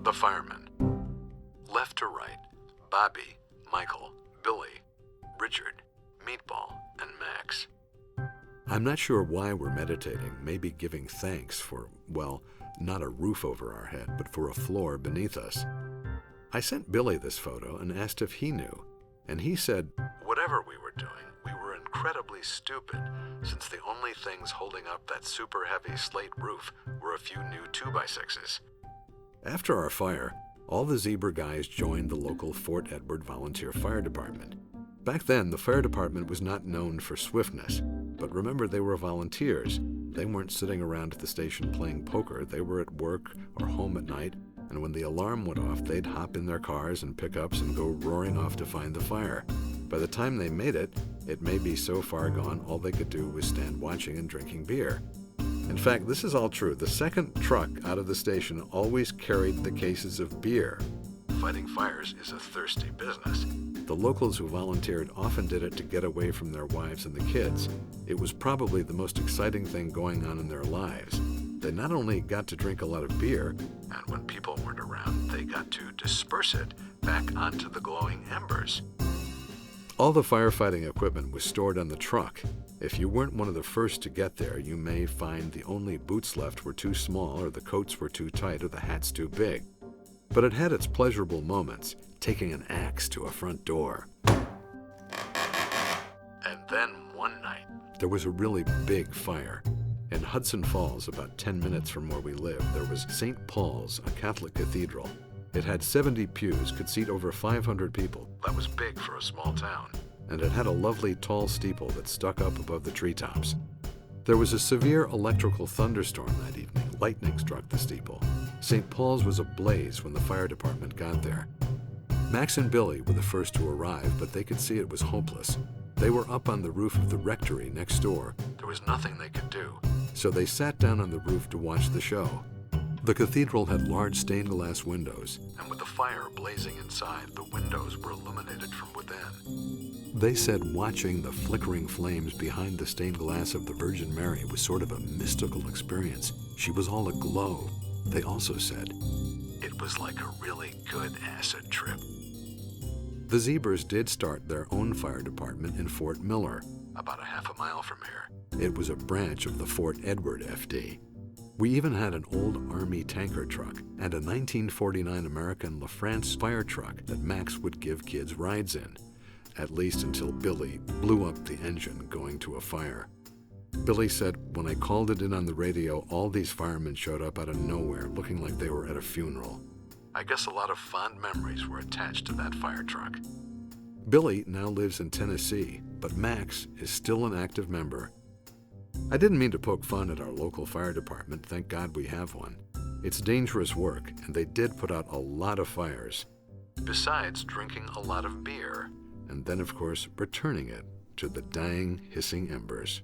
The firemen. Left to right, Bobby, Michael, Billy, Richard, Meatball, and Max. I'm not sure why we're meditating, maybe giving thanks for, well, not a roof over our head, but for a floor beneath us. I sent Billy this photo and asked if he knew, and he said, whatever we were doing, we were incredibly stupid, since the only things holding up that super heavy slate roof were a few new 2x6s. After our fire, all the Zebra guys joined the local Fort Edward Volunteer Fire Department. Back then, the fire department was not known for swiftness, but remember, they were volunteers. They weren't sitting around at the station playing poker. They were at work or home at night, and when the alarm went off, they'd hop in their cars and pickups and go roaring off to find the fire. By the time they made it, it may be so far gone, all they could do was stand watching and drinking beer. In fact, this is all true. The second truck out of the station always carried the cases of beer. Fighting fires is a thirsty business. The locals who volunteered often did it to get away from their wives and the kids. It was probably the most exciting thing going on in their lives. They not only got to drink a lot of beer, and when people weren't around, they got to disperse it back onto the glowing embers. All the firefighting equipment was stored on the truck. If you weren't one of the first to get there, you may find the only boots left were too small, or the coats were too tight, or the hats too big. But it had its pleasurable moments, taking an axe to a front door. And then one night, there was a really big fire. In Hudson Falls, about 10 minutes from where we lived, there was St. Paul's, a Catholic cathedral. It had 70 pews, could seat over 500 people. That was big for a small town. And it had a lovely tall steeple that stuck up above the treetops. There was a severe electrical thunderstorm that evening. Lightning struck the steeple. St. Paul's was ablaze when the fire department got there. Max and Billy were the first to arrive, but they could see it was hopeless. They were up on the roof of the rectory next door. There was nothing they could do, so they sat down on the roof to watch the show. The cathedral had large stained glass windows, and with the fire blazing inside, the windows were illuminated from within. They said watching the flickering flames behind the stained glass of the Virgin Mary was sort of a mystical experience. She was all aglow. They also said it was like a really good acid trip. The Zebras did start their own fire department in Fort Miller, about a half a mile from here. It was a branch of the Fort Edward FD. We even had an old Army tanker truck and a 1949 American LaFrance fire truck that Max would give kids rides in, at least until Billy blew up the engine going to a fire. Billy said, when I called it in on the radio, all these firemen showed up out of nowhere looking like they were at a funeral. I guess a lot of fond memories were attached to that fire truck. Billy now lives in Tennessee, but Max is still an active member. I didn't mean to poke fun at our local fire department. Thank God we have one. It's dangerous work, and they did put out a lot of fires, besides drinking a lot of beer, and then, of course, returning it to the dying, hissing embers.